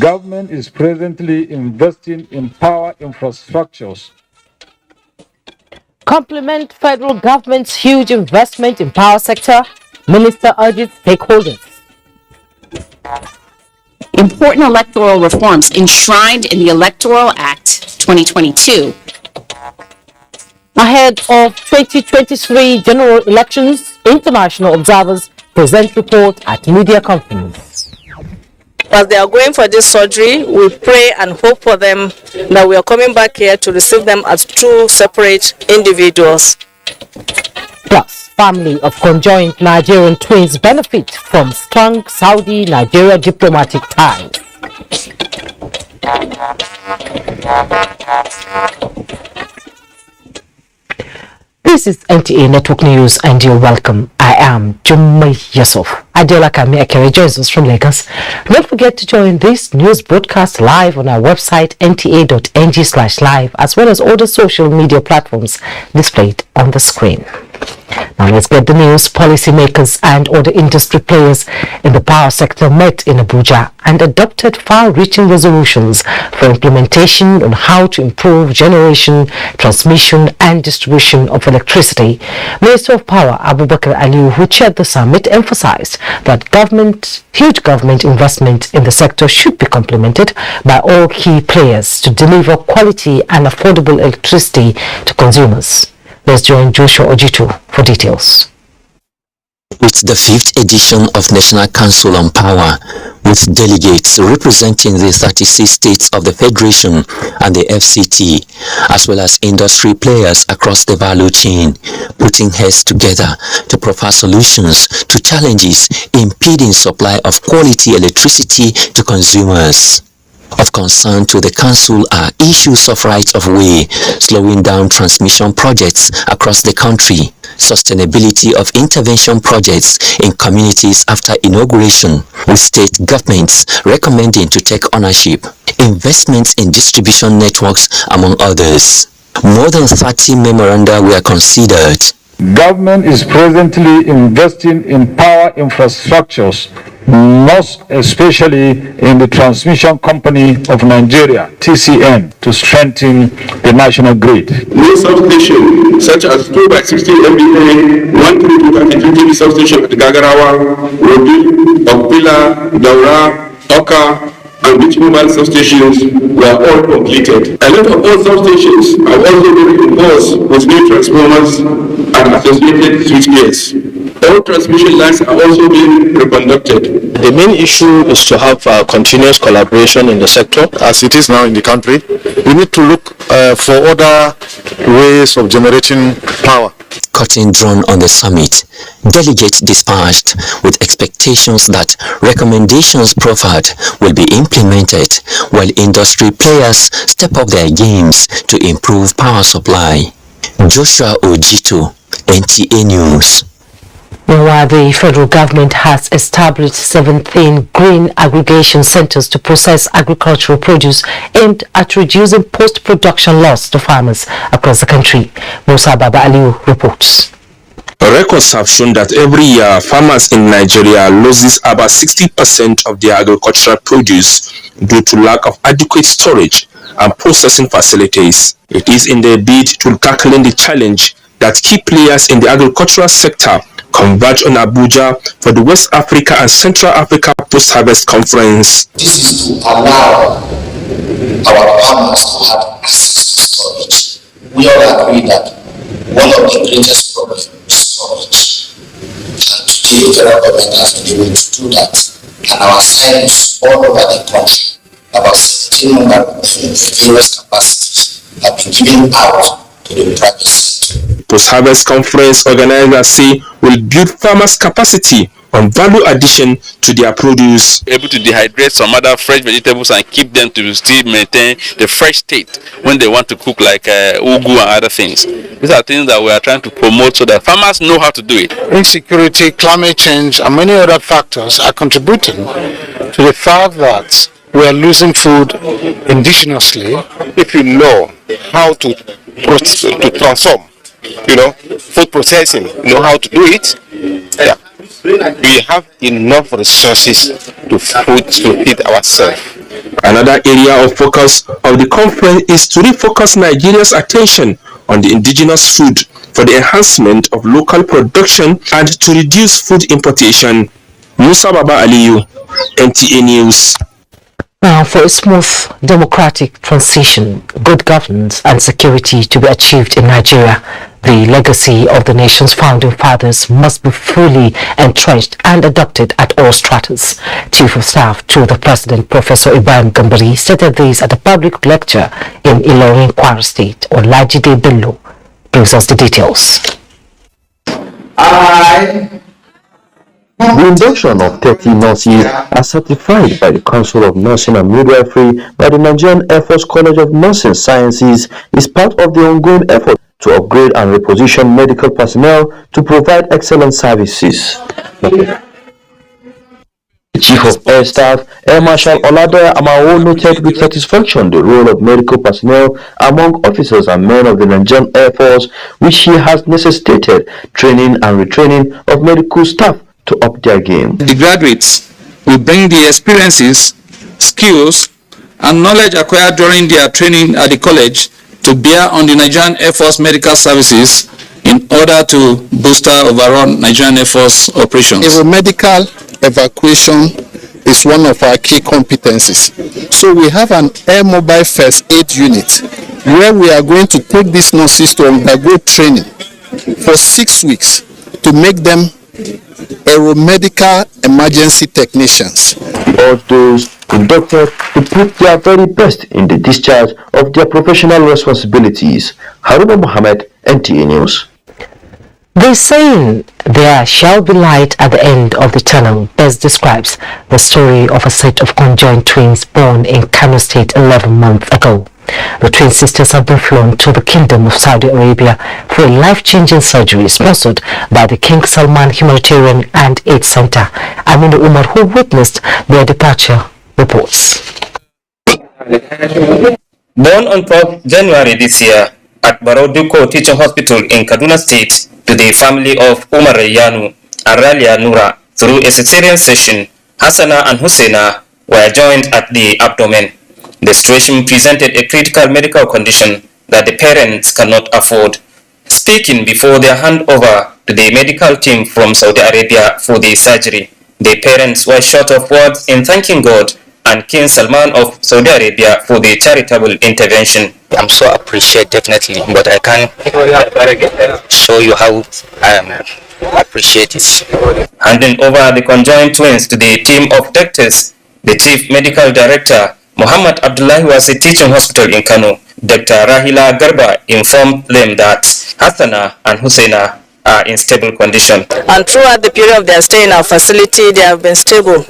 Government is presently investing in power infrastructures. Complement federal government's huge investment in power sector. Minister urges stakeholders. Important electoral reforms enshrined in the Electoral Act 2022. Ahead of 2023 general elections, international observers present report at media conference. As they are going for this surgery, we pray and hope for them that we are coming back here to receive them as two separate individuals. Plus, family of conjoined Nigerian twins benefit from strong Saudi-Nigeria diplomatic ties. This is NTA Network News and you're welcome. I am Jummai Yusuf. Adela Kami Akere joins us from Lagos. Don't forget to join this news broadcast live on our website nta.ng/live as well as all the social media platforms displayed on the screen. Now let's get the news. Policymakers and other industry players in the power sector met in Abuja and adopted far-reaching resolutions for implementation on how to improve generation, transmission and distribution of electricity. Minister of Power Abubakar Aliyu, who chaired the summit, emphasized that huge government investment in the sector should be complemented by all key players to deliver quality and affordable electricity to consumers. Let's join Joshua Ojitu for details. It's the 5th edition of National Council on Power, with delegates representing the 36 states of the Federation and the FCT, as well as industry players across the value chain, putting heads together to provide solutions to challenges impeding supply of quality electricity to consumers. Of concern to the Council are issues of right of way, slowing down transmission projects across the country, sustainability of intervention projects in communities after inauguration, with state governments recommending to take ownership, investments in distribution networks, among others. More than 30 memoranda were considered. Government is presently investing in power infrastructures, most especially in the Transmission Company of Nigeria, TCN, to strengthen the national grid. New substations such as 2x60 MVA, 132 kV substation at Gagarawa, Robi, Okpila, Daura, Oka, and which mobile substations were all completed. A lot of old substations are also being reinforced with new transformers and associated switchgears. All transmission lines are also being reconducted. The main issue is to have continuous collaboration in the sector. As it is now in the country, we need to look for other ways of generating power. Curtain drawn on the summit, delegates dispatched with expectations that recommendations proffered will be implemented, while industry players step up their games to improve power supply. Joshua Ojitu, NTA News. Meanwhile, the federal government has established 17 green aggregation centers to process agricultural produce aimed at reducing post-production loss to farmers across the country. Musa Baba Aliyu reports. Records have shown that every year farmers in Nigeria loses about 60% of their agricultural produce due to lack of adequate storage and processing facilities. It is in the bid to tackling the challenge that key players in the agricultural sector converge on Abuja for the West Africa and Central Africa Post-Harvest Conference. This is to allow our farmers to have access to storage. We all agree that one of the greatest problems is storage. And today, the federal government has been able to do that. And our silos all over the country, about 1,700 various capacities, have been given out to the private sector. Post-Harvest Conference organizers say will build farmers' capacity on value addition to their produce. Able to dehydrate some other fresh vegetables and keep them to still maintain the fresh state when they want to cook, like ugu and other things. These are things that we are trying to promote so that farmers know how to do it. Insecurity, climate change, and many other factors are contributing to the fact that we are losing food indigenously. If you know how to transform, food processing, how to do it, we have enough resources to feed ourselves. Another area of focus of the conference is to refocus Nigeria's attention on the indigenous food for the enhancement of local production and to reduce food importation. Musa Baba Aliyu, NTA News. Now, for a smooth democratic transition, good governance and security to be achieved in Nigeria, the legacy of the nation's founding fathers must be fully entrenched and adopted at all stratas. Chief of Staff to the President, Professor Ibrahim Gambari, stated this at a public lecture in Ilorin, Kwara State on Lajide Bello. Brings us the details. The induction of 30 nurses as certified by the Council of Nursing and Midwifery by the Nigerian Air Force College of Nursing Sciences is part of the ongoing effort to upgrade and reposition medical personnel to provide excellent services. The Chief of Air Staff, Air Marshal Olade Amao, noted with satisfaction the role of medical personnel among officers and men of the Nigerian Air Force, which he has necessitated training and retraining of medical staff to up their game. The graduates will bring the experiences, skills, and knowledge acquired during their training at the college to bear on the Nigerian Air Force medical services in order to boost overall Nigerian Air Force operations. Medical evacuation is one of our key competencies. So we have an air mobile first aid unit where we are going to take these nurses to undergo training for 6 weeks to make them aeromedical emergency technicians. All those conducted to put their very best in the discharge of their professional responsibilities. Haruna Mohammed, NTA News. The saying, "There shall be light at the end of the tunnel," best describes the story of a set of conjoined twins born in Kano State 11 months ago. The twin sisters have been flown to the Kingdom of Saudi Arabia for a life-changing surgery sponsored by the King Salman Humanitarian and Aid Center. Aminu Umar, who witnessed their departure, reports. Born on 12th January this year at Baroduko Teaching Hospital in Kaduna State to the family of Umar Yanu and Ralia Nura through a cesarean section, Hassana and Husseina were joined at the abdomen. The situation presented a critical medical condition that the parents cannot afford. Speaking before their handover to the medical team from Saudi Arabia for the surgery, the parents were short of words in thanking God and King Salman of Saudi Arabia for the charitable intervention. I'm so appreciative, definitely, but I can't show you how I appreciate it. Handing over the conjoined twins to the team of doctors, the Chief Medical Director, Muhammad Abdullahi was a teaching hospital in Kano. Dr. Rahila Garba informed them that Hassana and Husseina are in stable condition. And throughout the period of their stay in our facility, they have been stable.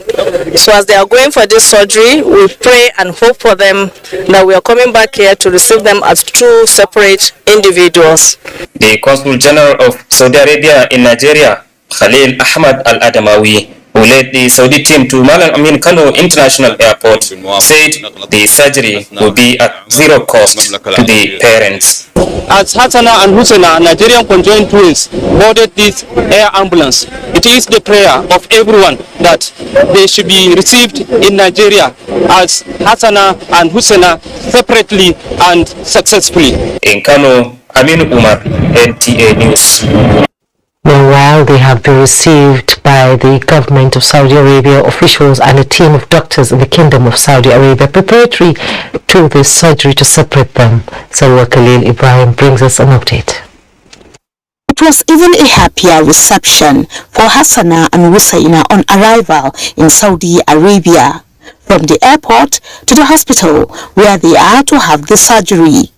So as they are going for this surgery, we pray and hope for them that we are coming back here to receive them as two separate individuals. The Consul General of Saudi Arabia in Nigeria, Khalil Ahmad Al-Adamawi, who led the Saudi team to Malam Amin Kano International Airport, said the surgery will be at zero cost to the parents. As Hassana and Husseina, Nigerian conjoined twins, boarded this air ambulance, it is the prayer of everyone that they should be received in Nigeria as Hassana and Husseina separately and successfully. In Kano, Aminu Umar, NTA News. Meanwhile, they have been received by the government of Saudi Arabia officials and a team of doctors in the Kingdom of Saudi Arabia preparatory to the surgery to separate them. Salwa Khalil Ibrahim brings us an update. It was even a happier reception for Hassana and Husseina on arrival in Saudi Arabia, from the airport to the hospital where they are to have the surgery.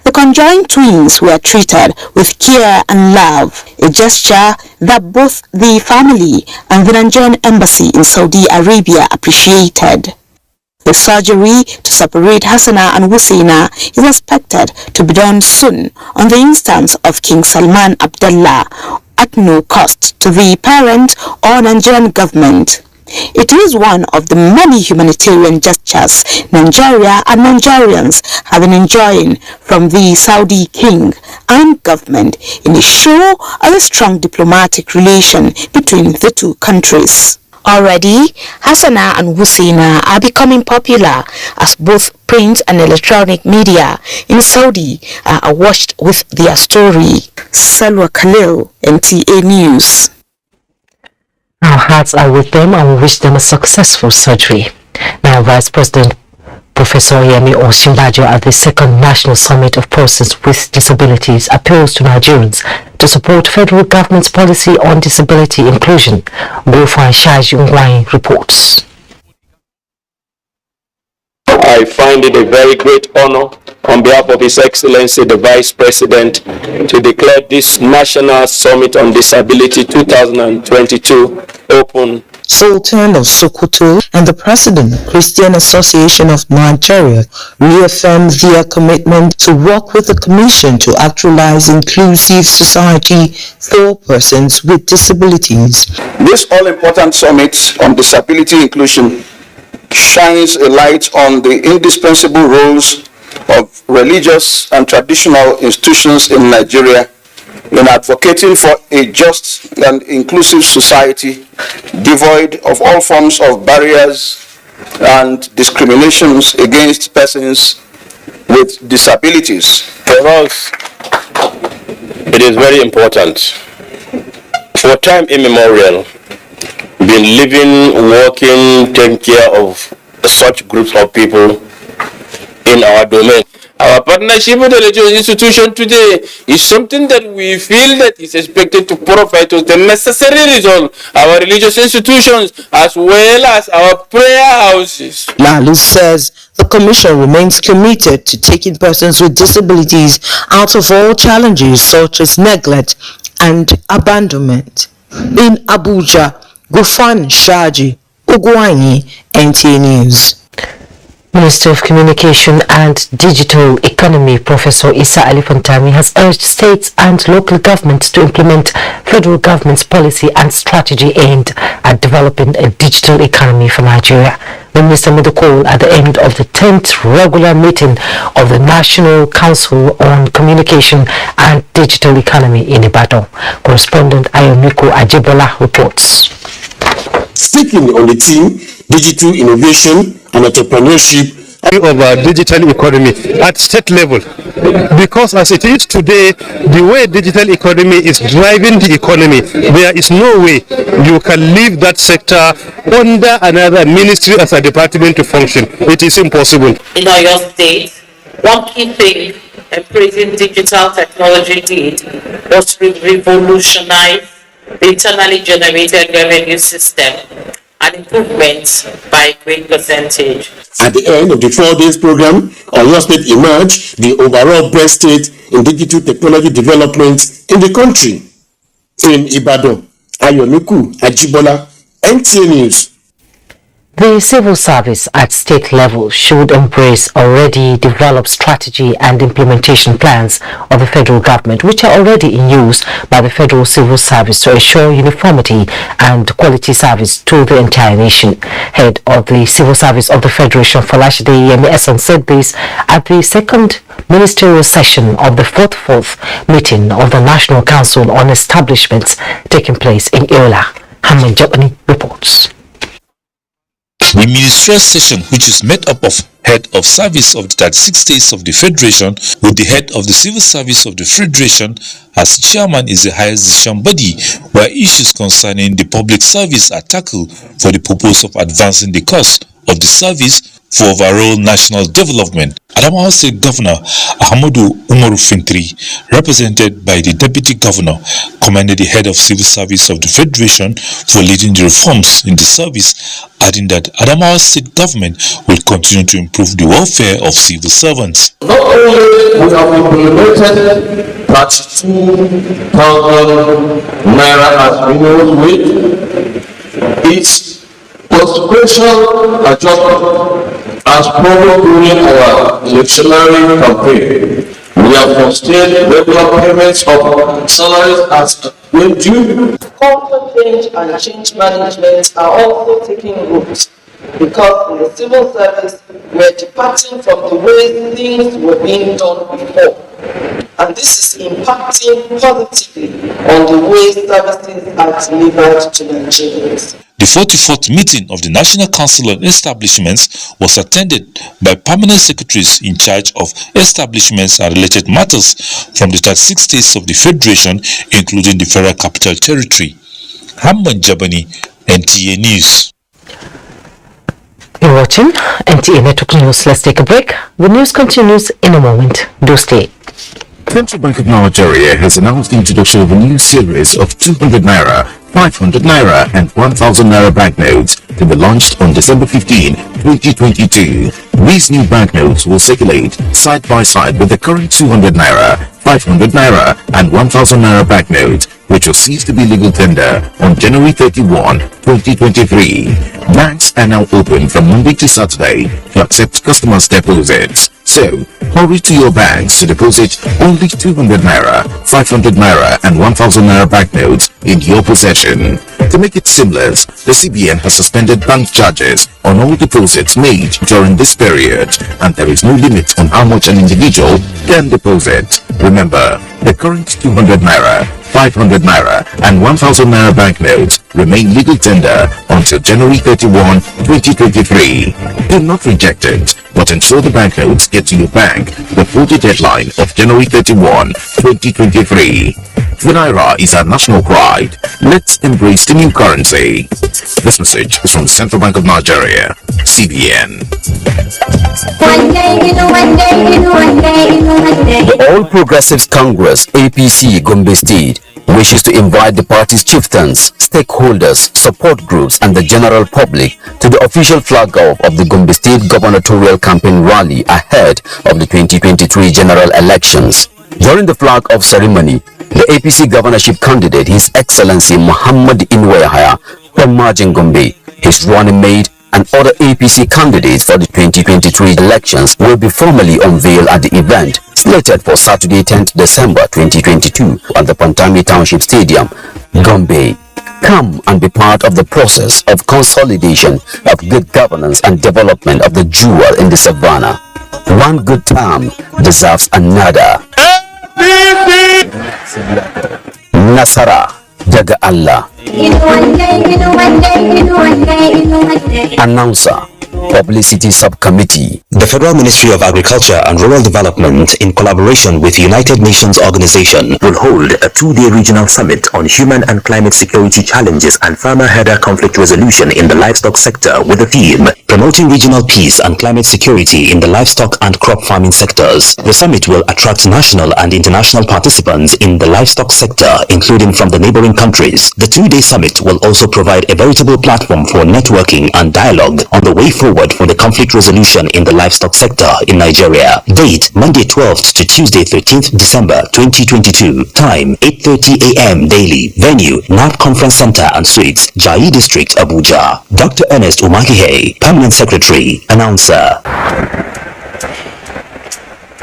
The conjoined twins were treated with care and love, a gesture that both the family and the Nigerian embassy in Saudi Arabia appreciated. The surgery to separate Hassana and Husseina is expected to be done soon on the instance of King Salman Abdullah at no cost to the parent or Nigerian government. It is one of the many humanitarian gestures Nigeria and Nigerians have been enjoying from the Saudi king and government in a show of a strong diplomatic relation between the two countries. Already, Hassana and Husseina are becoming popular as both print and electronic media in Saudi are awash with their story. Salwa Khalil, NTA News. Our hearts are with them and we wish them a successful surgery. Now, Vice President Professor Yemi Osinbajo at the second National Summit of Persons with Disabilities appeals to Nigerians to support federal government's policy on disability inclusion. Gofan Shajungwai reports. I find it a very great honor on behalf of His Excellency the Vice President to declare this National Summit on Disability 2022 open. Sultan of Sokoto and the President, Christian Association of Nigeria, reaffirmed their commitment to work with the Commission to actualize inclusive society for persons with disabilities. This all-important summit on disability inclusion shines a light on the indispensable roles of religious and traditional institutions in Nigeria in advocating for a just and inclusive society devoid of all forms of barriers and discriminations against persons with disabilities. For us, it is very important. For time immemorial, we've been living, working, taking care of such groups of people in our domain. Our partnership with the religious institution today is something that we feel that is expected to provide us the necessary result. Our religious institutions as well as our prayer houses. Lalu says the Commission remains committed to taking persons with disabilities out of all challenges such as neglect and abandonment. In Abuja, Gufan Shaji, Ugwani, NTA News. Minister of Communication and Digital Economy, Professor Issa Ali Fantami, has urged states and local governments to implement federal government's policy and strategy aimed at developing a digital economy for Nigeria. The minister made a call at the end of the 10th regular meeting of the National Council on Communication and Digital Economy in Ibadan. Correspondent Ayomiko Ajibola reports. Speaking on the theme, digital innovation and entrepreneurship of our digital economy at state level, because as it is today, the way digital economy is driving the economy, there is no way you can leave that sector under another ministry as a department to function. It is impossible. In your state, one key thing embracing digital technology did was to revolutionize the internally generated revenue system and improvements by a great percentage. At the end of the 4 days program, Oyo State emerged the overall best state in digital technology development in the country. In Ibadan, Ayonuku Ajibola, NTA News. The civil service at state level should embrace already developed strategy and implementation plans of the federal government, which are already in use by the federal civil service to ensure uniformity and quality service to the entire nation. Head of the civil service of the Federation, Falashide Yemi Esan, said this at the second ministerial session of the fourth meeting of the National Council on Establishments taking place in Iola. Haman Jopani reports. The ministerial session, which is made up of head of service of the 36 states of the Federation with the head of the civil service of the Federation as chairman, is the highest decision body where issues concerning the public service are tackled for the purpose of advancing the cause of the service for overall national development. Adamawa State Governor Ahmadu Umaru Fintri, represented by the Deputy Governor, commended the head of civil service of the Federation for leading the reforms in the service, adding that Adamawa State Government will continue to improve the welfare of civil servants. Not only we have implemented 32,000 naira as minimum wage, its constitutional adjustment as promised during our electionary campaign. We have sustained regular payments of salaries as when due. Culture change and change management are also taking root because in the civil service we are departing from the way things were being done before. And this is impacting positively on the way services are delivered to Nigerians. The 44th meeting of the National Council on Establishments was attended by permanent secretaries in charge of establishments and related matters from the 36 states of the Federation, including the Federal Capital Territory. Hamman Jabani, NTA News. You're watching NTA Network News. Let's take a break. The news continues in a moment. Do stay. Central Bank of Nigeria has announced the introduction of a new series of 200 Naira, 500 Naira and 1000 Naira banknotes to be launched on December 15, 2022. These new banknotes will circulate side by side with the current 200 Naira, 500 Naira and 1000 Naira banknotes, which will cease to be legal tender on January 31, 2023. Banks are now open from Monday to Saturday to accept customers' deposits. So, hurry to your banks to deposit only 200 Naira, 500 Naira and 1000 Naira banknotes in your possession. To make it seamless, the CBN has suspended bank charges on all deposits made during this period, and there is no limit on how much an individual can deposit. Remember, the current 200 Naira, 500 Naira and 1000 Naira banknotes remain legal tender until January 31, 2023. Do not reject it, but ensure the banknotes get to your bank before the deadline of January 31, 2023. The Naira is our national pride. Let's embrace the new currency. This message is from the Central Bank of Nigeria, CBN. The All Progressives Congress, APC, Gombe State, wishes to invite the party's chieftains, stakeholders, support groups and the general public to the official flag-off of the Gombe State gubernatorial campaign rally ahead of the 2023 general elections. During the flag-off ceremony, the APC governorship candidate, His Excellency Muhammad Inwayahaya from Marjin Gombe, his running mate and other APC candidates for the 2023 elections will be formally unveiled at the event slated for Saturday 10th December 2022 at the Pantami Township Stadium, Gombe. Come and be part of the process of consolidation of good governance and development of the jewel in the savannah. One good term deserves another. Nasara daga Allah. Announcer, Publicity Subcommittee. The Federal Ministry of Agriculture and Rural Development, in collaboration with United Nations Organization, will hold a two-day regional summit on human and climate security challenges and farmer-herder conflict resolution in the livestock sector with the theme Promoting Regional Peace and Climate Security in the Livestock and Crop Farming Sectors. The summit will attract national and international participants in the livestock sector, including from the neighboring countries. The two-day summit will also provide a veritable platform for networking and dialogue on the way forward for the conflict resolution in the livestock sector in Nigeria. Date Monday 12th to Tuesday 13th December 2022. Time 8:30 a.m. daily. Venue NAP Conference Center and Suites, Jai District, Abuja. Dr. Ernest Umakihe, Permanent Secretary. Announcer.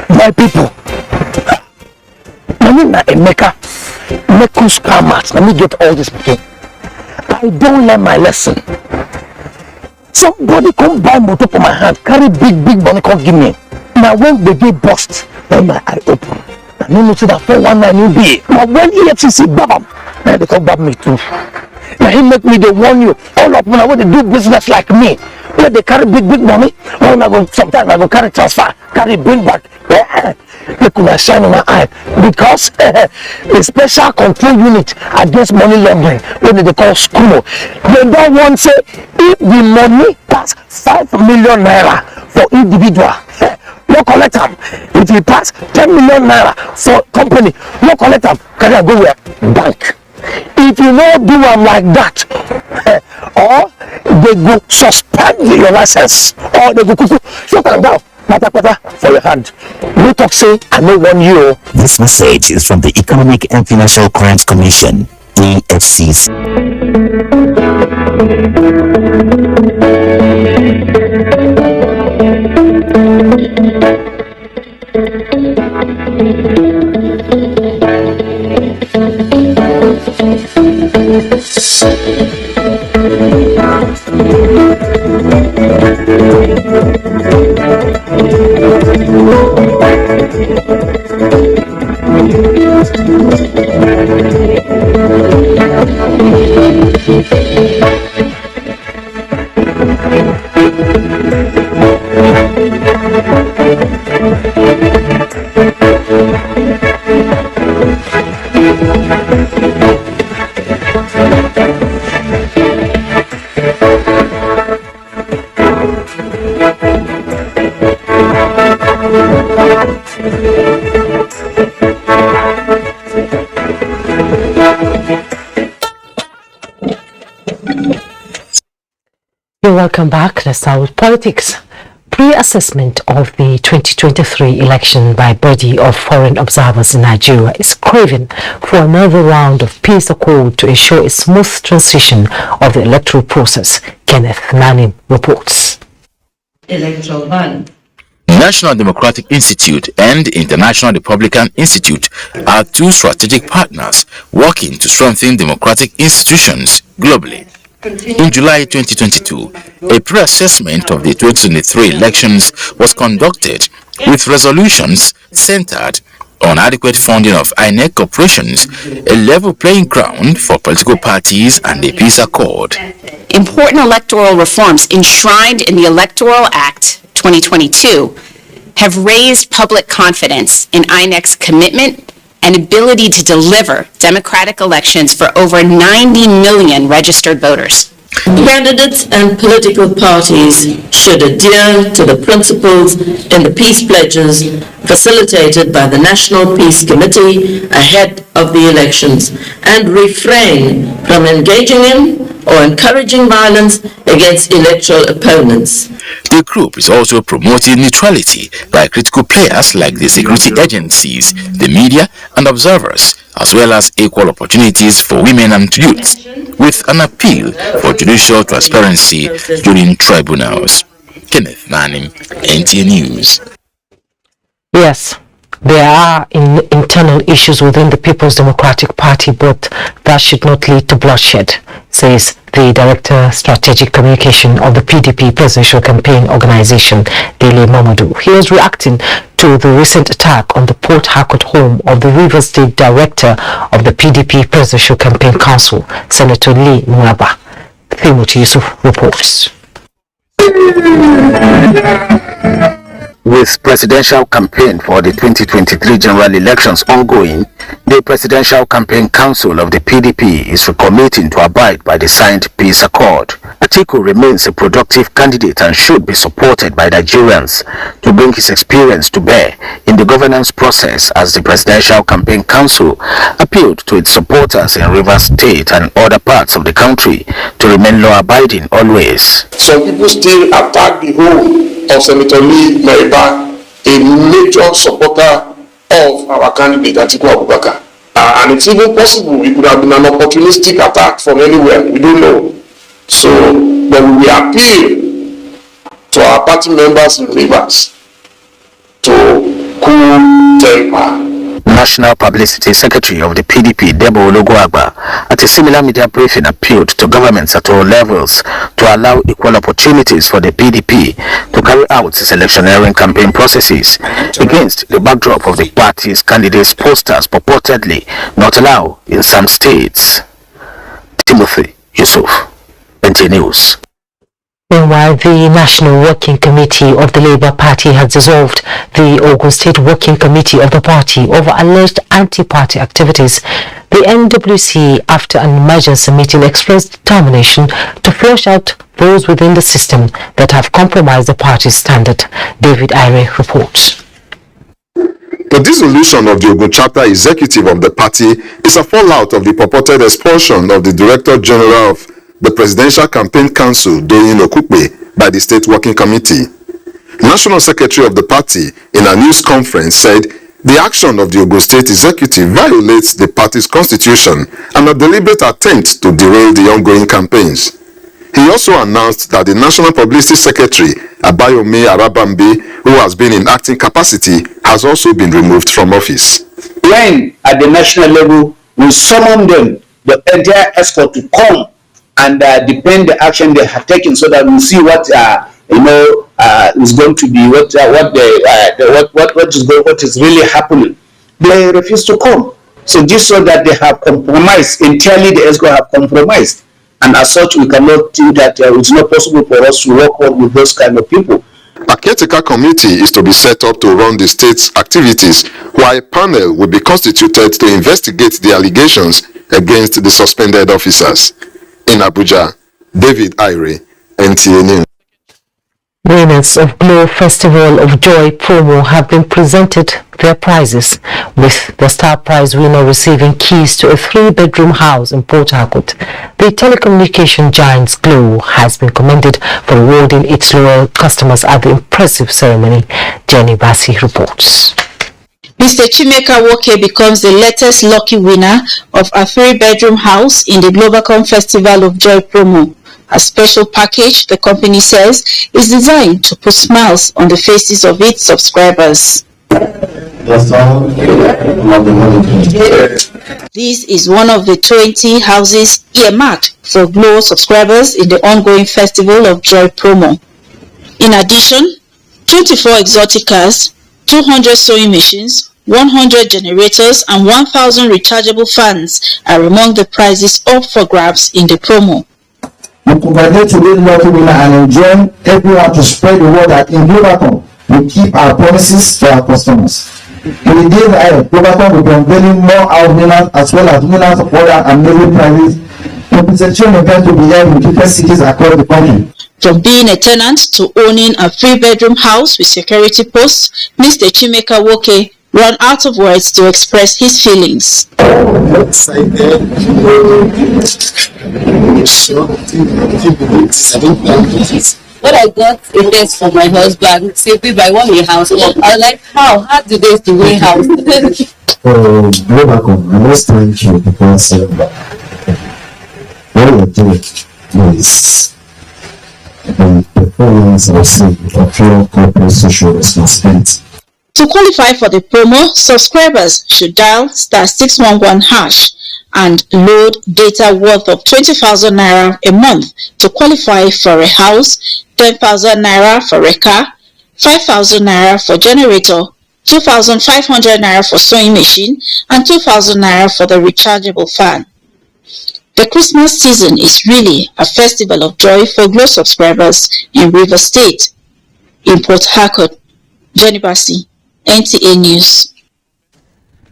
My people, make us scammers. Let me get all this people. I don't learn my lesson. Somebody come buy motor for my hand, carry big money, come give me. Now when the day bust, when my eye open, I know to that 419 new be. But when EFCC bam, now they come bab me too. Now he make me they warn you. All of them I want to do business like me. Where they carry big money, when I go sometimes I go carry transfer, carry bring back. They could shine in my eye because the special control unit against money laundering, when they call SCUMO, they don't want to say if the money pass 5 million naira for individual, no collect them. If it pass 10 million naira for company, no collect them. Can I go where? Bank. If you don't do them like that, or they go suspend your license, or they go shut them down. For your hand. No talk say I know one you. This message is from the Economic and Financial Crimes Commission, EFCC. Welcome back. Let's start with politics. Pre-assessment of the 2023 election by body of foreign observers in Nigeria is craving for another round of peace accord to ensure a smooth transition of the electoral process. Kenneth Nanim reports. Electoral ban. National Democratic Institute and International Republican Institute are two strategic partners working to strengthen democratic institutions globally. In July 2022, a pre-assessment of the 2023 elections was conducted with resolutions centered on adequate funding of INEC operations, a level playing ground for political parties, and a peace accord. Important electoral reforms enshrined in the Electoral Act 2022 have raised public confidence in INEC's commitment and ability to deliver democratic elections for over 90 million registered voters. Candidates and political parties should adhere to the principles in the peace pledges facilitated by the National Peace Committee ahead of the elections and refrain from engaging in or encouraging violence against electoral opponents. The group is also promoting neutrality by critical players like the security agencies, the media, and observers, as well as equal opportunities for women and youths, with an appeal for judicial transparency during tribunals. Kenneth Manning, NTA News. Yes, there are internal issues within the People's Democratic Party, but that should not lead to bloodshed, says the Director Strategic Communication of the PDP Presidential Campaign Organization, Dele Mamadou. He was reacting to the recent attack on the Port Harcourt home of the Rivers State Director of the PDP Presidential Campaign Council, Senator Lee Nwaba. Timothy Yusuf reports. With presidential campaign for the 2023 general elections ongoing, the Presidential Campaign Council of the PDP is recommitting to abide by the signed peace accord. Atiku remains a productive candidate and should be supported by Nigerians to bring his experience to bear in the governance process, as the Presidential Campaign Council appealed to its supporters in Rivers State and other parts of the country to remain law-abiding always. Some people still attack the whole of Senator Lee Nwaba, a major supporter of our candidate Atiku Abubakar. And it's even possible it could have been an opportunistic attack from anywhere, we don't know. So, but we will appeal to our party members in Rivers to cool temper. National Publicity Secretary of the PDP, Debo Ologuagba, at a similar media briefing appealed to governments at all levels to allow equal opportunities for the PDP to carry out its electioneering campaign processes against the backdrop of the party's candidates' posters purportedly not allowed in some states. Timothy Yusuf, NTA News. Meanwhile, the National Working Committee of the Labour Party has dissolved the Ogun State Working Committee of the party over alleged anti-party activities. The NWC, after an emergency meeting, expressed determination to flush out those within the system that have compromised the party's standard. David Ire reports. The dissolution of the Ogun chapter executive of the party is a fallout of the purported expulsion of the Director General of the Presidential Campaign Council, Doyin Okukpe, by the State Working Committee. National Secretary of the party, in a news conference, said the action of the Ogun State Executive violates the party's constitution and a deliberate attempt to derail the ongoing campaigns. He also announced that the National Publicity Secretary, Abayomi Arabambi, who has been in acting capacity, has also been removed from office. When at the national level we summon them, the entire escort to come and depend the action they have taken, so that we see what is going to be what is really happening. They refuse to come. So just so that they have compromised entirely, the escort have compromised, and as such we cannot think that it's not possible for us to work on with those kind of people. A caretaker committee is to be set up to run the state's activities, while a panel will be constituted to investigate the allegations against the suspended officers. In Abuja, David Ire, NTA News. Winners of Glow Festival of Joy promo have been presented their prizes, with the star prize winner receiving keys to a 3-bedroom house in Port Harcourt. The telecommunication giant's Glow has been commended for rewarding its loyal customers at the impressive ceremony. Jenny Bassi reports. Mr. Chimeka Woke becomes the latest lucky winner of a 3-bedroom house in the Globacom Festival of Joy promo. A special package, the company says, is designed to put smiles on the faces of its subscribers. This is one of the 20 houses earmarked for Glow subscribers in the ongoing Festival of Joy promo. In addition, 24 exotic cars, 200 sewing machines, 100 generators, and 1,000 rechargeable fans are among the prizes up for grabs in the promo. We congratulate today's lucky winner and enjoin everyone to spread the word that in Globacom we keep our promises to our customers. In the days ahead, Globacom will be unveiling more our winners as well as winners of other amazing prizes. Compensation events will be held in different cities across the country. From being a tenant to owning a 3-bedroom house with security posts, Mr. Chimeka Woke ran out of words to express his feelings. When I got a text from my husband, say, "Babe, I want a house." I was like, how? How do they do a house? Globacom, I must thank you because what you're doing is the performance of your corporate social responsibility. To qualify for the promo, subscribers should dial *611# and load data worth of 20,000 naira a month to qualify for a house, 10,000 naira for a car, 5,000 naira for generator, 2,500 naira for sewing machine, and 2,000 naira for the rechargeable fan. The Christmas season is really a festival of joy for Glow subscribers in River State. In Port Harcourt, Jenny Bassi, NTA News.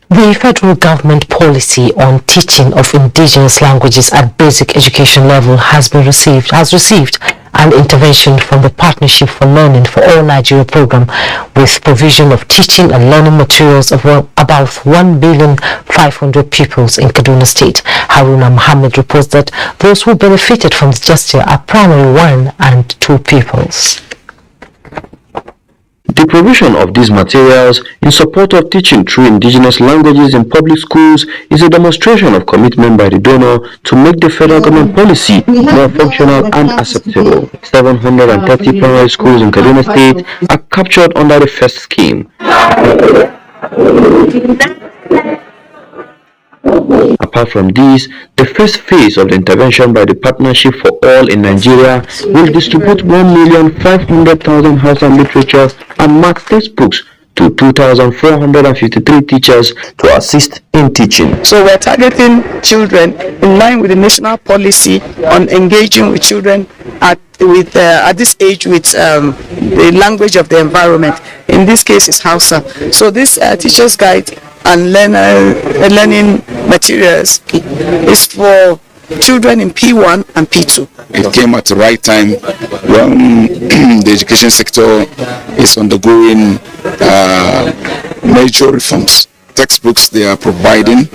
The federal government policy on teaching of indigenous languages at basic education level has received an intervention from the Partnership for Learning for All Nigeria program, with provision of teaching and learning materials of about 1,500,000 pupils in Kaduna State. Haruna Muhammad reports that those who benefited from the gesture are primarily 1 and 2 pupils. The provision of these materials in support of teaching through indigenous languages in public schools is a demonstration of commitment by the donor to make the federal government policy more functional and acceptable. 730 primary schools in Kaduna State are captured under the first scheme. Apart from these, the first phase of the intervention by the Partnership for All in Nigeria will distribute 1,500,000 Hausa literature and math textbooks to 2,453 teachers to assist in teaching. So we're targeting children in line with the national policy on engaging with children at this age with the language of the environment. In this case, it's Hausa. So this teacher's guide and learning materials is for children in P1 and P2. It came at the right time when the education sector is undergoing major reforms. Textbooks they are providing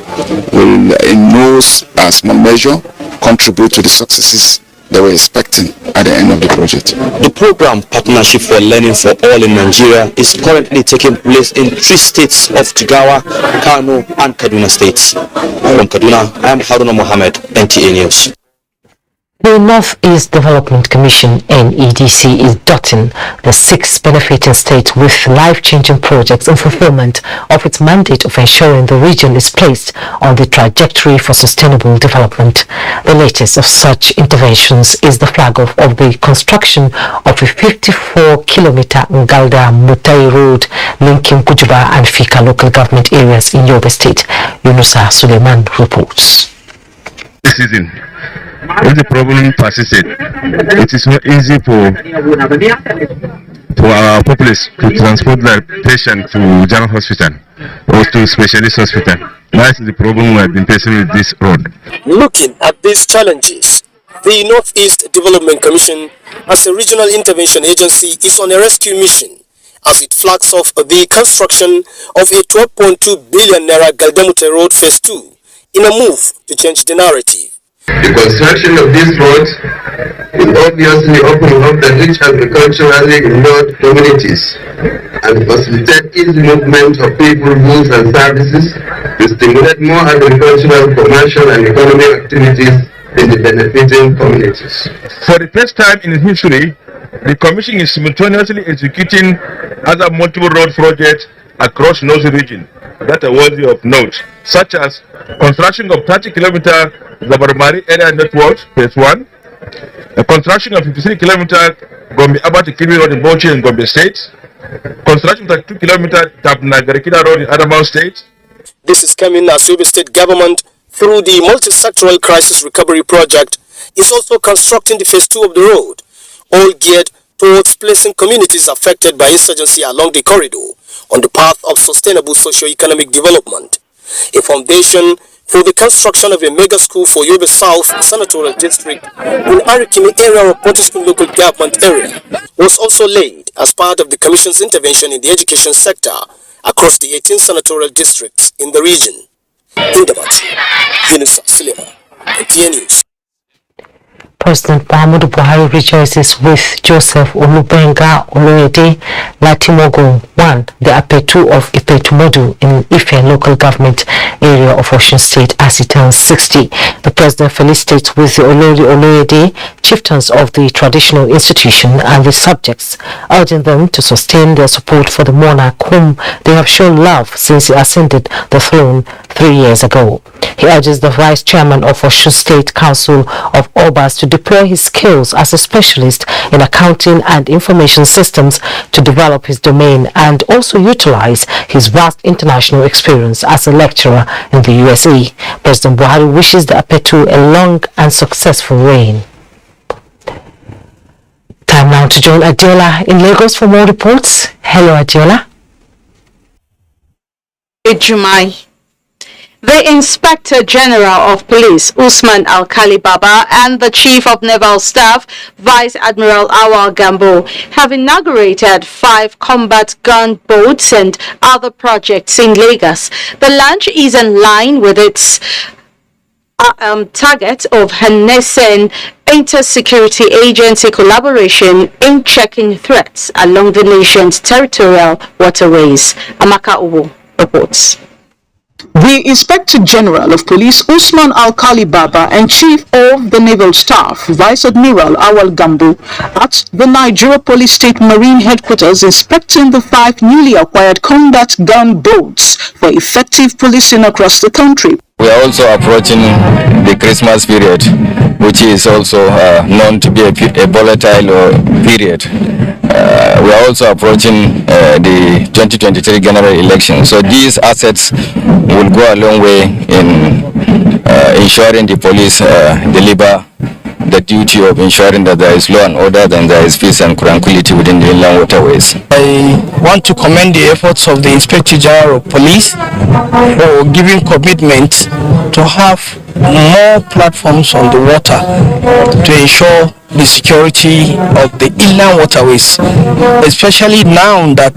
will, in no small measure, contribute to the successes they were expecting at the end of the project. The program Partnership for Learning for All in Nigeria is currently taking place in 3 states of Jigawa, Kano, and Kaduna states. From Kaduna, I am Haruna Mohammed, NTA News. The North-East Development Commission, NEDC, is dotting the 6 benefiting states with life-changing projects in fulfillment of its mandate of ensuring the region is placed on the trajectory for sustainable development. The latest of such interventions is the flag-off of the construction of a 54-kilometer Ngalda-Mutai road linking Kujuba and Fika local government areas in Yobe State. Yunusa Suleiman reports. This season, if the problem persisted, it is not easy for our populace to transport their patient to general hospital or to specialist hospital. That is the problem we have been facing with this road. Looking at these challenges, The Northeast Development Commission, as a regional intervention agency, is on a rescue mission as it flags off the construction of a 12.2 billion naira Galdemute Road Phase 2 in a move to change the narrative. The construction of these roads will obviously open up the rich agriculturally ignored communities and facilitate easy movement of people, goods and services to stimulate more agricultural, commercial and economic activities in the benefiting communities. For the first time in history, the Commission is simultaneously executing other multiple road projects across North region that are worthy of note, such as construction of 30-kilometer Zabarmari area networks, phase 1, a construction of 53-kilometer Gombe-Abati Kibi Road in Bauchi in Gombe State, construction of 2-kilometer Tabna-Garikina Road in Adamawa State. This is coming as Yobe State government, through the multi-sectoral crisis recovery project, is also constructing the phase 2 of the road, all geared towards placing communities affected by insurgency along the corridor on the path of sustainable socio-economic development. A foundation for the construction of a mega school for Yobe South Senatorial District in Arikimi area of Potiskum local government area was also laid as part of the Commission's intervention in the education sector across the 18 senatorial districts in the region. In Damatri, Yunusa Sulema, NTA News. President Muhammadu Buhari rejoices with Joseph Olubenga Oloyede Latimogo 1, the Apetu of Ipetumodu in Ife local government area of Osun State as he turns 60. The president felicitates with the Oloyede chieftains of the traditional institution and the subjects, urging them to sustain their support for the monarch whom they have shown love since he ascended the throne 3 years ago. He urges the vice chairman of Osun State Council of Obas to deploy his skills as a specialist in accounting and information systems to develop his domain and also utilize his vast international experience as a lecturer in the USA. President Buhari wishes the Apetu a long and successful reign. Time now to join Adiola in Lagos for more reports. Hello, Adiola. Jumai. The Inspector General of Police, Usman Alkali Baba, and the Chief of Naval Staff, Vice Admiral Awal Gambo, have inaugurated 5 combat gun boats and other projects in Lagos. The launch is in line with its target of harnessing inter-security agency collaboration in checking threats along the nation's territorial waterways. Amaka Uwo reports. The Inspector General of Police Usman Alkali Baba and Chief of the Naval Staff Vice Admiral Awal Gambo at the Nigeria Police State Marine Headquarters inspecting the 5 newly acquired combat gun boats for effective policing across the country. We are also approaching the Christmas period, which is also known to be a volatile period. We are also approaching the 2023 general election. So these assets will go a long way in ensuring the police deliver the duty of ensuring that there is law and order, and there is peace and tranquility within the inland waterways. I want to commend the efforts of the Inspector General of Police for giving commitment to have more platforms on the water to ensure the security of the inland waterways, especially now that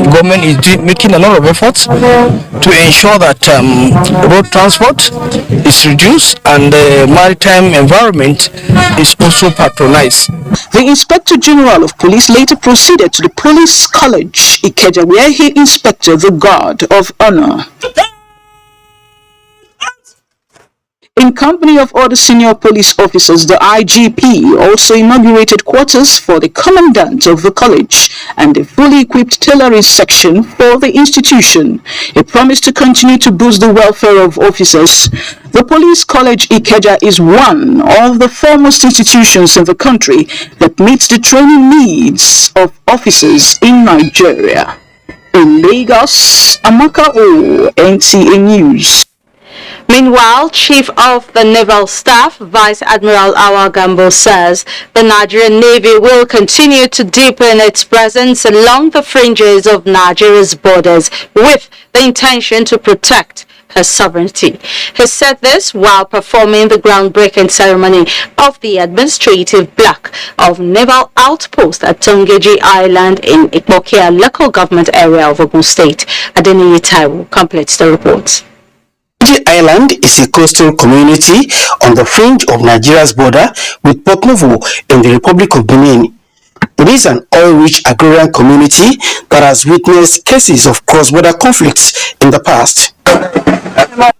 government is making a lot of efforts to ensure that road transport is reduced and the maritime environment is also patronized. The Inspector General of Police later proceeded to the Police College, Ikeja, where he inspected the Guard of Honor. In company of other senior police officers, the IGP also inaugurated quarters for the commandant of the college and a fully equipped tailoring section for the institution. He promised to continue to boost the welfare of officers. The Police College Ikeja is one of the foremost institutions in the country that meets the training needs of officers in Nigeria. In Lagos, Amaka O, NTA News. Meanwhile, Chief of the Naval Staff, Vice Admiral Awal Gambo, says the Nigerian Navy will continue to deepen its presence along the fringes of Nigeria's borders with the intention to protect her sovereignty. He said this while performing the groundbreaking ceremony of the administrative block of Naval Outpost at Tongeji Island in Ikpokia local government area of Ogun State. Adeniyi Taiwo completes the report. Tongeji Island is a coastal community on the fringe of Nigeria's border with Port Novo in the Republic of Benin. It is an oil-rich agrarian community that has witnessed cases of cross-border conflicts in the past.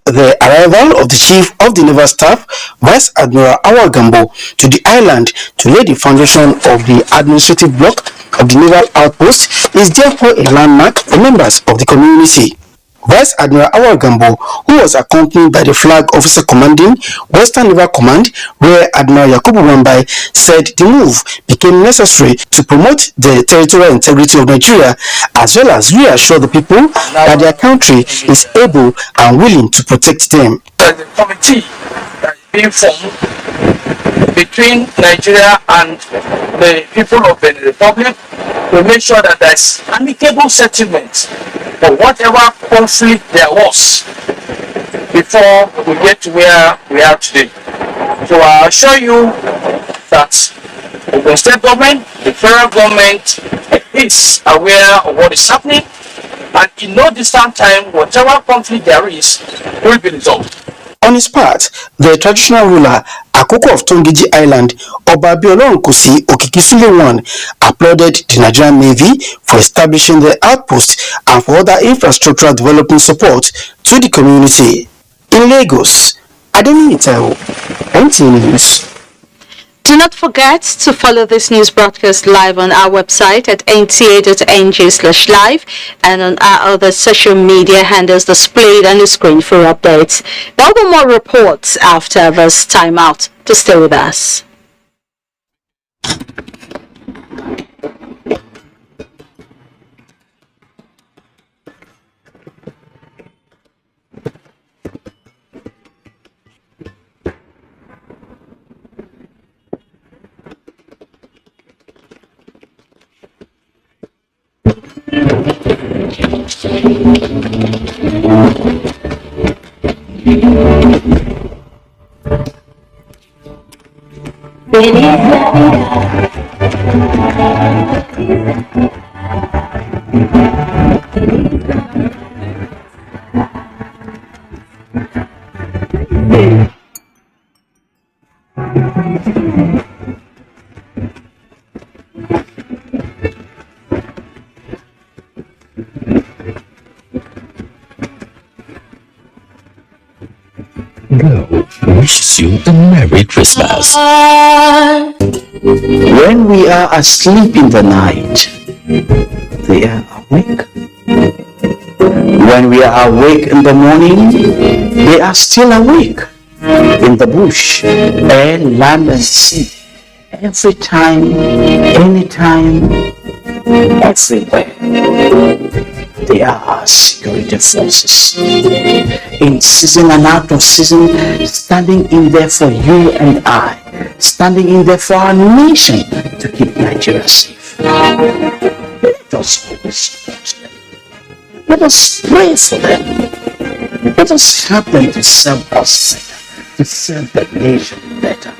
The arrival of the Chief of the Naval Staff, Vice Admiral Awal Gambo, to the island to lay the foundation of the administrative block of the Naval Outpost is therefore a landmark for members of the community. Vice Admiral Awal Gambo, who was accompanied by the flag officer commanding Western Naval Command, Rear Admiral Yakubu Wambai, said the move became necessary to promote the territorial integrity of Nigeria as well as reassure the people that their country is able and willing to protect them. The committee that is being formed between Nigeria and the people of the Republic to make sure that there is amicable settlement for whatever conflict there was before we get to where we are today. So I assure you that the state government, the federal government is aware of what is happening, and in no distant time, whatever conflict there is will be resolved. On his part, the traditional ruler, Akoko of Tongeji Island, Oba Abiolorun Kosi Okikisule I, applauded the Nigerian Navy for establishing the outpost and for other infrastructural development support to the community. In Lagos, Adeniyi Taiwo, NTA News. Do not forget to follow this news broadcast live on our website at nta.ng/live and on our other social media handles displayed on the screen for updates. There will be more reports after this timeout. To stay with us. Wishes you a Merry Christmas. When we are asleep in the night, they are awake. When we are awake in the morning, they are still awake. In the bush, air, land and sea, every time, anytime, everywhere. They are our security forces. In season and out of season, standing in there for you and I, standing in there for our nation to keep Nigeria safe. Let us always support them. Let us pray for them. Let us help them to serve us better, to serve the nation better.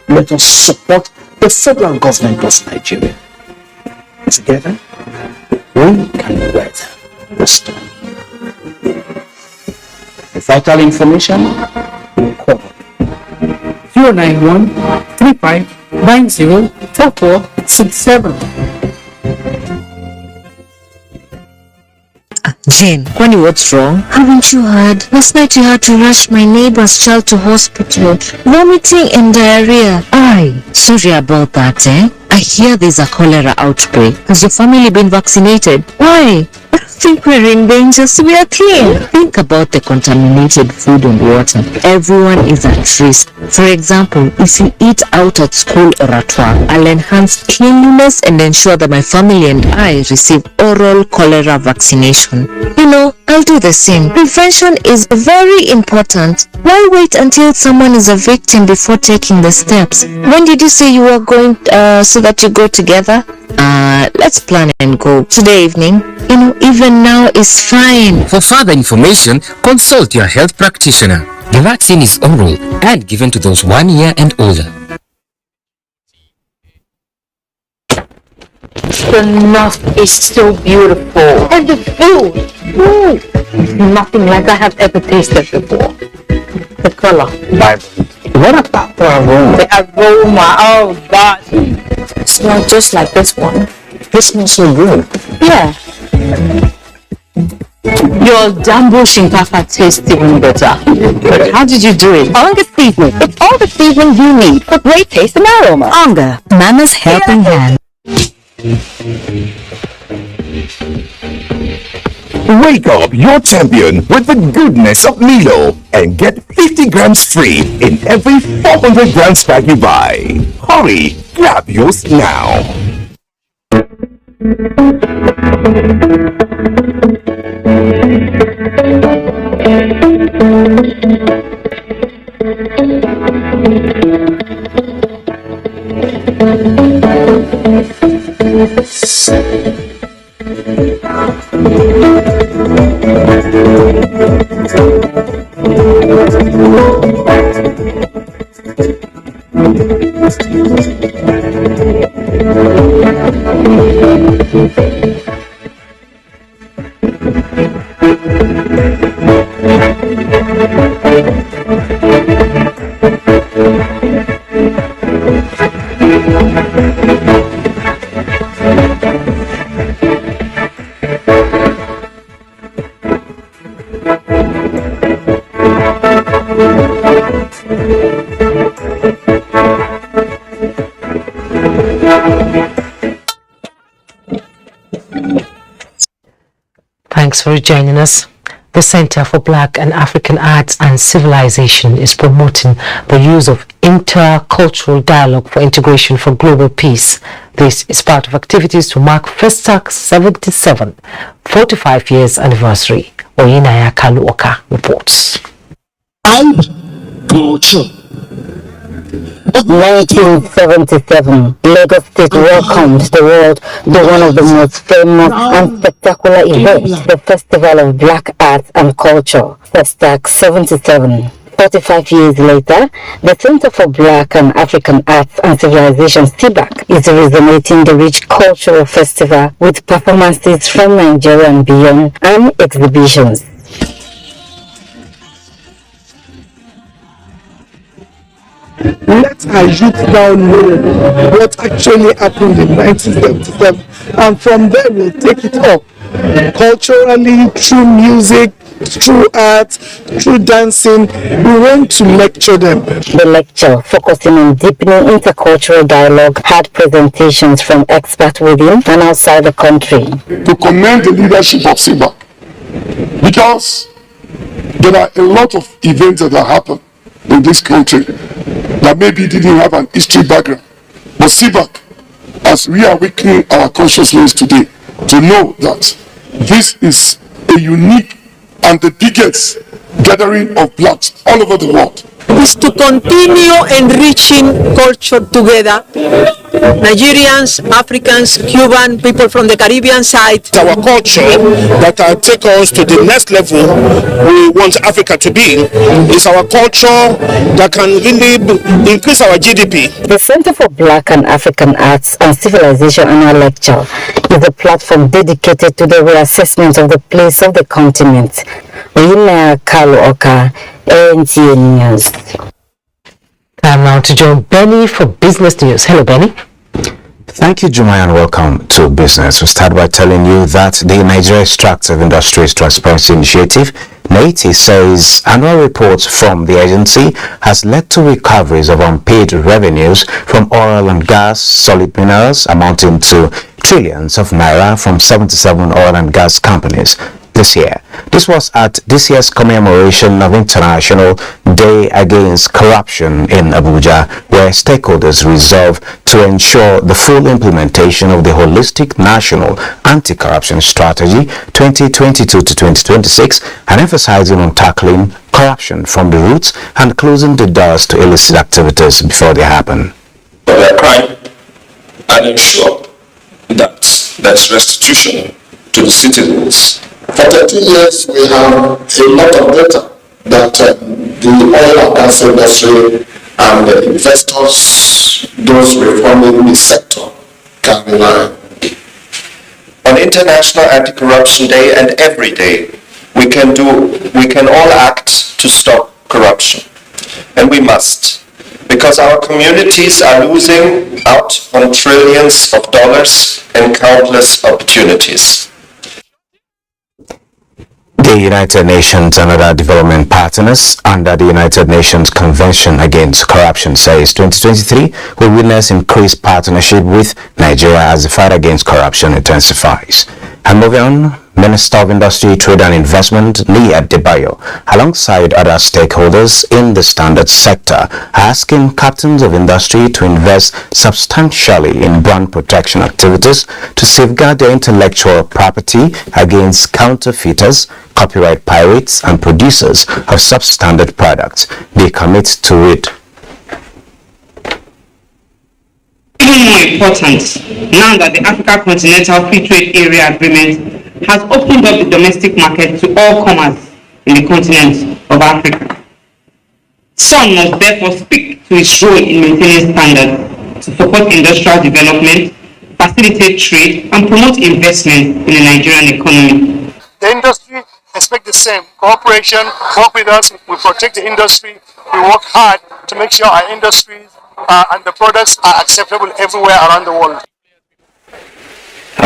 Let us support the federal government of Nigeria. Together, we can weather the storm. For vital information, call 091 35 90 4467. Jane, Kwani, what's wrong? Haven't you heard? Last night you had to rush my neighbor's child to hospital. Vomiting and diarrhea. Aye, sorry about that, eh? I hear there's a cholera outbreak. Has your family been vaccinated? Why? I think we're in danger, so we are clean. Think about the contaminated food and water. Everyone is at risk. For example, if you eat out at school or at work, I'll enhance cleanliness and ensure that my family and I receive oral cholera vaccination. I'll do the same. Prevention is very important. Why wait until someone is a victim before taking the steps? When did you say you were going so that you go together? Let's plan and go today evening. Even now is fine. For further information, consult your health practitioner. The vaccine is oral and given to those 1 year and older. The north is so beautiful. And the food. Nothing like I have ever tasted before. The color. What about the aroma? The aroma. Oh God. It's not just like this one. This smells so good. Yeah. Your Dambo Shinkafa tastes even better. But how did you do it? Onga seasoning. It's all the seasoning you need for great taste and aroma. Onga, Mama's helping hand. Wake up your champion with the goodness of Milo and get 50 grams free in every 400 grams pack you buy. Hurry, grab yours now. Thanks for joining us. The Center for Black and African Arts and Civilization is promoting the use of intercultural dialogue for integration for global peace. This is part of activities to mark Livestock's 77 45 years anniversary. Oyinaya Kaluoka reports. And culture. 1977, Lagos State welcomed the world to one of the most famous and spectacular events, the Festival of Black Arts and Culture, Livestock 77. 45 years later, the Center for Black and African Arts and Civilization, CBAC, is resonating the rich cultural festival with performances from Nigeria and beyond and exhibitions. Let our youth now know what actually happened in 1977, and from there we'll take it up culturally, through music, through art, through dancing. We want to lecture them. The lecture, focusing on deepening intercultural dialogue, had presentations from experts within and outside the country. To commend the leadership of CBAC, because there are a lot of events that have happened in this country that maybe didn't have an history background. But CBAC, as we are awakening our consciousness today, to know that this is a unique and the biggest gathering of blacks all over the world. Is to continue enriching culture together. Nigerians, Africans, Cuban, people from the Caribbean side. Our culture that can take us to the next level we want Africa to be is our culture that can really increase our GDP. The Center for Black and African Arts and Civilization annual lecture is a platform dedicated to the reassessment of the place of the continent. Oyinaya Kaluoka, NTA News. Time now to join Benny for business news. Hello, Benny. Thank you, Jumai, and welcome to Business. We'll start by telling you that the Nigeria Extractive Industries Transparency Initiative, NTA says annual reports from the agency has led to recoveries of unpaid revenues from oil and gas, solid minerals amounting to trillions of naira from 77 oil and gas companies this year. This was at this year's commemoration of International Day Against Corruption in Abuja, where stakeholders resolved to ensure the full implementation of the Holistic National Anti-Corruption Strategy 2022 to 2026 and emphasizing on tackling corruption from the roots and closing the doors to illicit activities before they happen. For their crime and ensure that there's restitution to the citizens. For 30 years, we have a lot of data that the oil and gas industry and the investors, those reforming the sector, can rely on. On International Anti-Corruption Day and every day, we can all act to stop corruption. And we must, because our communities are losing out on trillions of dollars and countless opportunities. The United Nations and other development partners under the United Nations Convention Against Corruption says 2023 will witness increased partnership with Nigeria as the fight against corruption intensifies. And moving on, Minister of Industry, Trade and Investment, Lee Adebayo, alongside other stakeholders in the standards sector, are asking captains of industry to invest substantially in brand protection activities to safeguard their intellectual property against counterfeiters, copyright pirates, and producers of substandard products. They commit to it. Even more important, now that the Africa Continental Free Trade Area Agreement has opened up the domestic market to all comers in the continent of Africa. SON must therefore speak to its role in maintaining standards to support industrial development, facilitate trade, and promote investment in the Nigerian economy. The industry expect the same. Cooperation, work with us, we protect the industry, we work hard to make sure our industries and the products are acceptable everywhere around the world.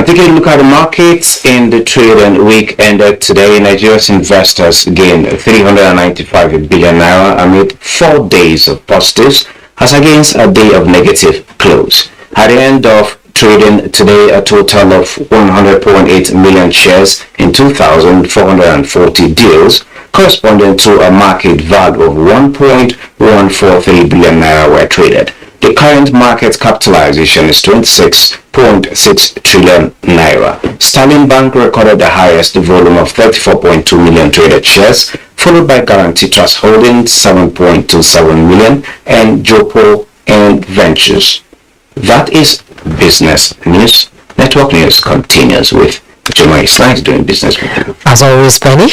Taking a look at the markets in the trade and week ended today, Nigeria's investors gained 395 billion naira amid 4 days of positives as against a day of negative close. At the end of trading today, a total of 100.8 million shares in 2,440 deals, corresponding to a market value of 1.143 billion naira were traded. The current market capitalization is 26.6 trillion naira. Sterling Bank recorded the highest volume of 34.2 million traded shares, followed by Guarantee Trust Holdings 7.27 million and Jopo and Ventures. That is business news. Network News continues with Juma. It's nice doing business with you. As always, Benny.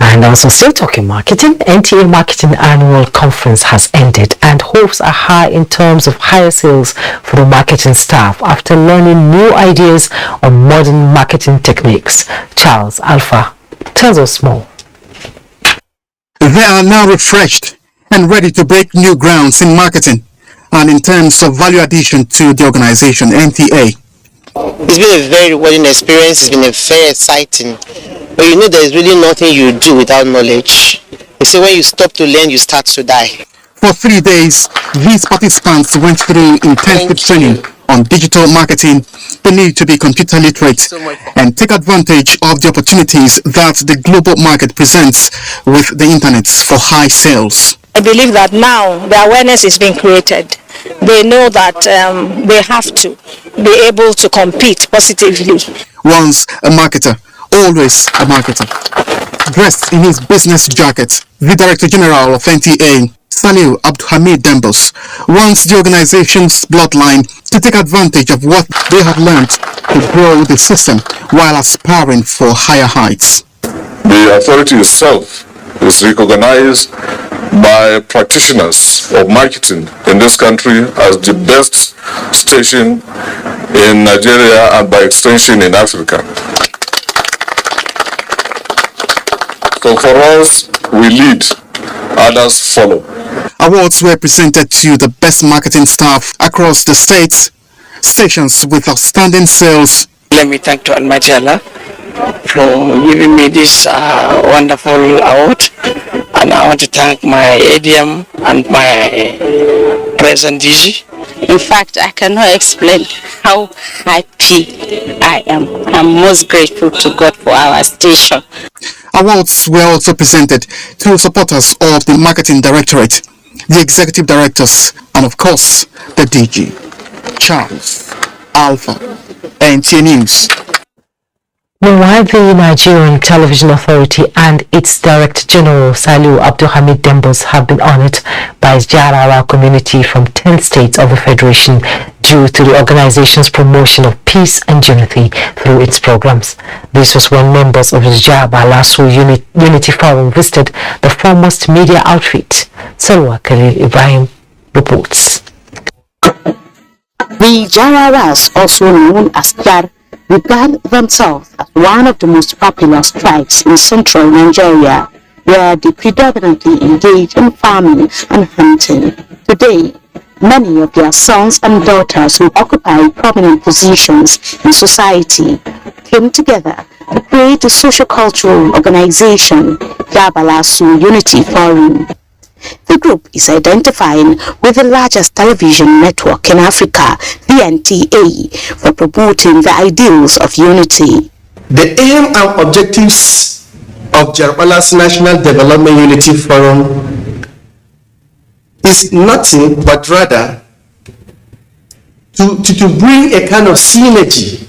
And also still talking marketing, NTA Marketing Annual Conference has ended and hopes are high in terms of higher sales for the marketing staff after learning new ideas on modern marketing techniques. Charles Alpha tells us more. They are now refreshed and ready to break new grounds in marketing and in terms of value addition to the organization, NTA. It's been a very rewarding experience. It's been a very exciting. But you know there's really nothing you do without knowledge. You see, when you stop to learn, you start to die. For 3 days, these participants went through intensive training on digital marketing, the need to be computer literate, and take advantage of the opportunities that the global market presents with the internet for high sales. I believe that now the awareness is being created. They know that they have to be able to compete positively. Once a marketer, always a marketer. Dressed in his business jacket, the Director General of NTA, Salil Abdulhamid Dembos, wants the organization's bloodline to take advantage of what they have learned to grow the system while aspiring for higher heights. The authority itself is recognized by practitioners of marketing in this country as the best station in Nigeria and by extension in Africa. So for us, we lead, others follow. Awards were presented to the best marketing staff across the states, stations with outstanding sales. Let me thank to Almighty Allah for giving me this wonderful award. And I want to thank my ADM and my present DG. In fact, I cannot explain how happy I am. I'm most grateful to God for our station. Awards were also presented to supporters of the Marketing Directorate, the Executive Directors, and of course, the DG. Charles Alpha, NTA News. Meanwhile, the Nigerian Television Authority and its Director General Saliu Abdulhamid Dembos have been honored by Jarawa community from 10 states of the Federation due to the organization's promotion of peace and unity through its programs. This was when members of the Jabalasu Unity Forum visited the foremost media outfit. Salwa Khalil Ibrahim reports. The Jarawas, also known as Jar, regard themselves as one of the most popular tribes in central Nigeria, where they predominantly engage in farming and hunting. Today, many of their sons and daughters who occupy prominent positions in society came together to create a social-cultural organization, Jabalasu Unity Forum. The group is identifying with the largest television network in Africa, the NTA, for promoting the ideals of unity. The aim and objectives of Jarbala's National Development Unity Forum is nothing but rather to bring a kind of synergy,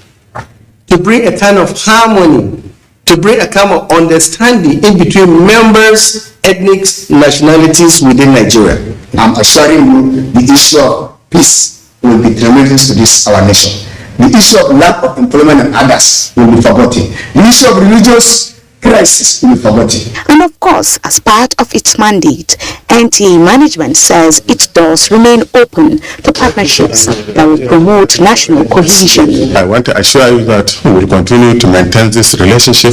to bring a kind of harmony, to bring a kind of understanding in between members, ethnic nationalities within Nigeria. I'm assuring you the issue of peace will be tremendous to this our nation. The issue of lack of employment and others will be forgotten. The issue of religious crisis will be forgotten. And of course, as part of its mandate, NTA management says its doors remain open to partnerships that will promote national cohesion. I want to assure you that we will continue to maintain this relationship,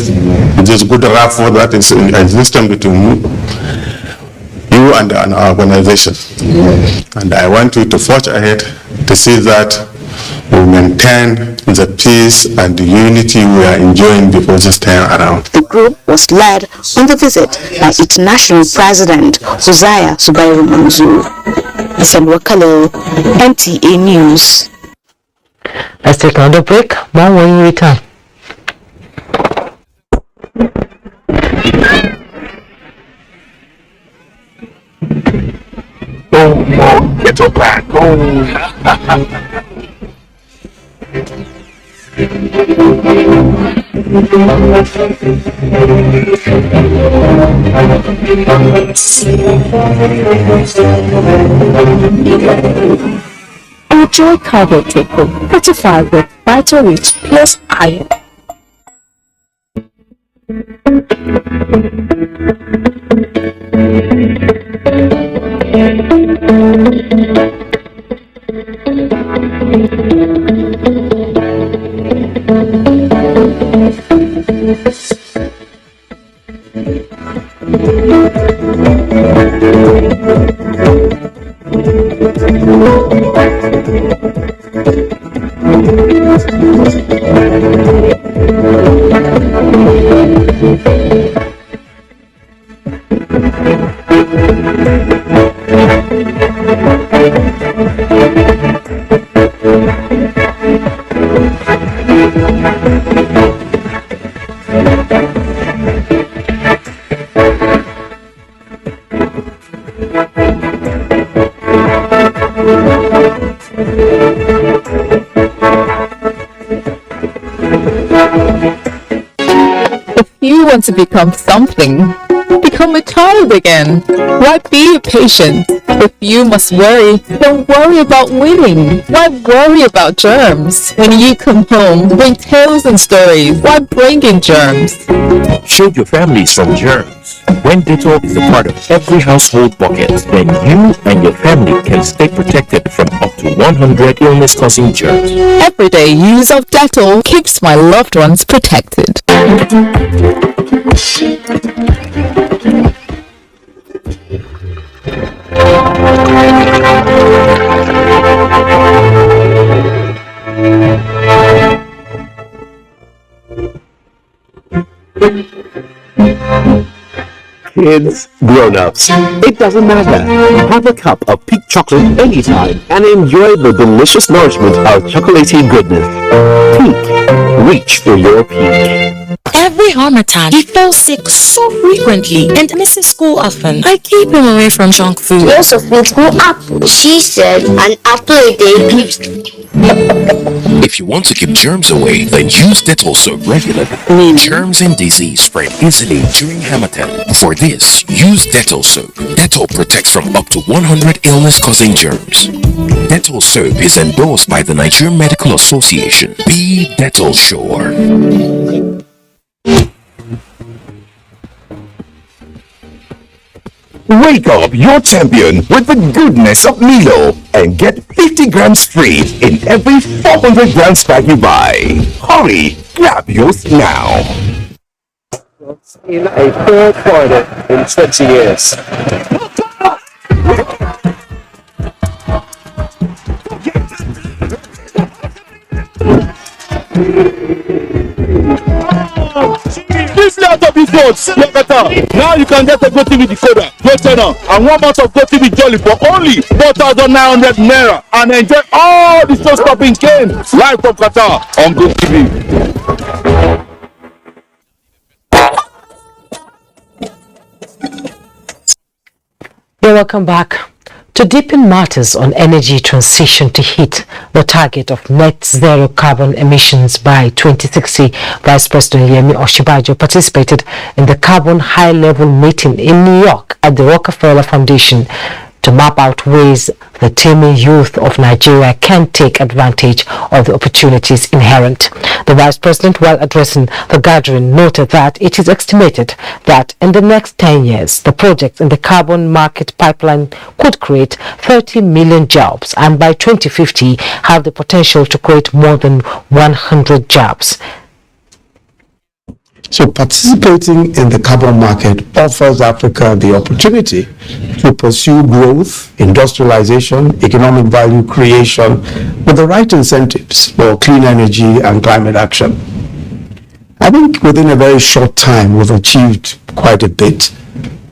this good rapport that is in existence between you and our organization. And I want you to forge ahead to see that we maintain the peace and the unity we are enjoying before this time around. The group was led on the visit by its national president, Hosea Subairu Manzur. Salwa Khalil, NTA News. Let's take another break. More when we return. Oh, get up back. Oh. Enjoy cargo triple, fortified with vital rich plus iron. To become something, become a child again. Why be patient? If you must worry, don't worry about winning. Why worry about germs? When you come home, bring tales and stories. Why bring in germs? Shield your families from germs. When Dettol is a part of every household bucket, then you and your family can stay protected from up to 100 illness-causing germs. Everyday use of Dettol keeps my loved ones protected. kids, grown-ups, it doesn't matter. Have a cup of peak chocolate anytime and enjoy the delicious nourishment of chocolatey goodness. Peak. Reach for your peak. Every harmattan, he fell sick so frequently and misses school often. I keep him away from junk food. He also feeds me apple. She said an apple a day keeps... If you want to keep germs away, then use Dettol soap regularly. Germs and disease spread easily during harmattan. For this, use Dettol soap. Dettol protects from up to 100 illness-causing germs. Dettol soap is endorsed by the Nigerian Medical Association. Be Dettol sure. Wake up your champion with the goodness of Milo and get 50 grams free in every 400 grams pack you buy. Hurry, grab yours now. In a third quarter in 20 years. This out of these boats, now you can get a GoTV decoder, Go channel, and 1 month of GoTV Jolly for only 4,900 naira and enjoy all the show-stopping games live from Qatar on GoTV. You're welcome back. To deepen matters on energy transition to hit the target of net zero carbon emissions by 2060, Vice President Yemi Osinbajo participated in the Carbon High-Level Meeting in New York at the Rockefeller Foundation to map out ways the teeming youth of Nigeria can take advantage of the opportunities inherent. The Vice President, while addressing the gathering, noted that it is estimated that in the next 10 years, the projects in the carbon market pipeline could create 30 million jobs and by 2050 have the potential to create more than 100 jobs. So participating in the carbon market offers Africa the opportunity to pursue growth, industrialization, economic value creation with the right incentives for clean energy and climate action. I think within a very short time we've achieved quite a bit.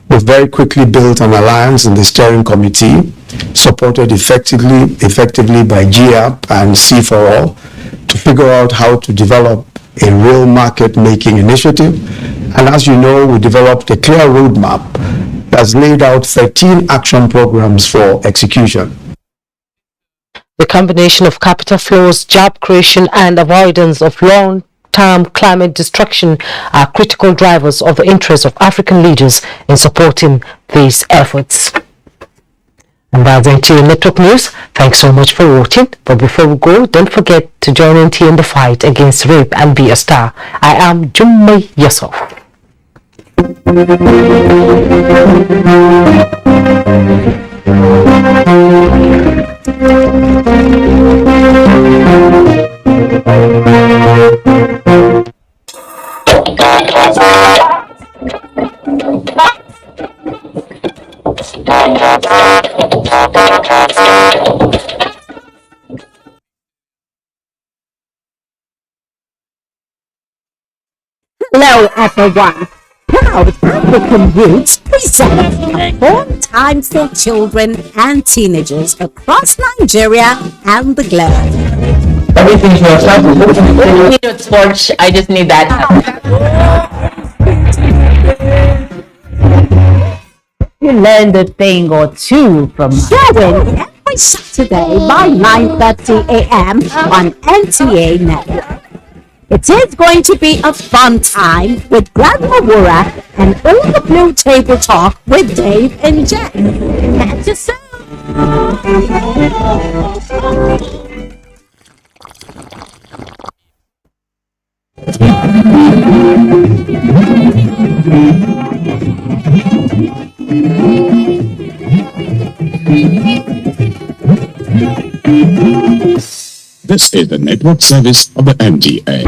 We've very quickly built an alliance in the steering committee, supported effectively by GAP and C4All, to figure out how to develop a real market-making initiative. And as you know, we developed a clear roadmap that's laid out 13 action programs for execution. The combination of capital flows, job creation, and avoidance of long-term climate destruction are critical drivers of the interests of African leaders in supporting these efforts. And that's NTA Network News. Thanks so much for watching. But before we go, don't forget to join NTA in the fight against rape and be a star. I am Jummai Yusuf. Hello everyone. Proud African Roots presents a fun time for children and teenagers across Nigeria and the globe. Everything's yourself. I need a torch. I just need that. You learned a thing or two from showing every Saturday by 9:30 a.m. on NTA Network. It is going to be a fun time with Grandma Wura and all the Blue Table Talk with Dave and Jen. Catch you soon! This is the network service of the NTA.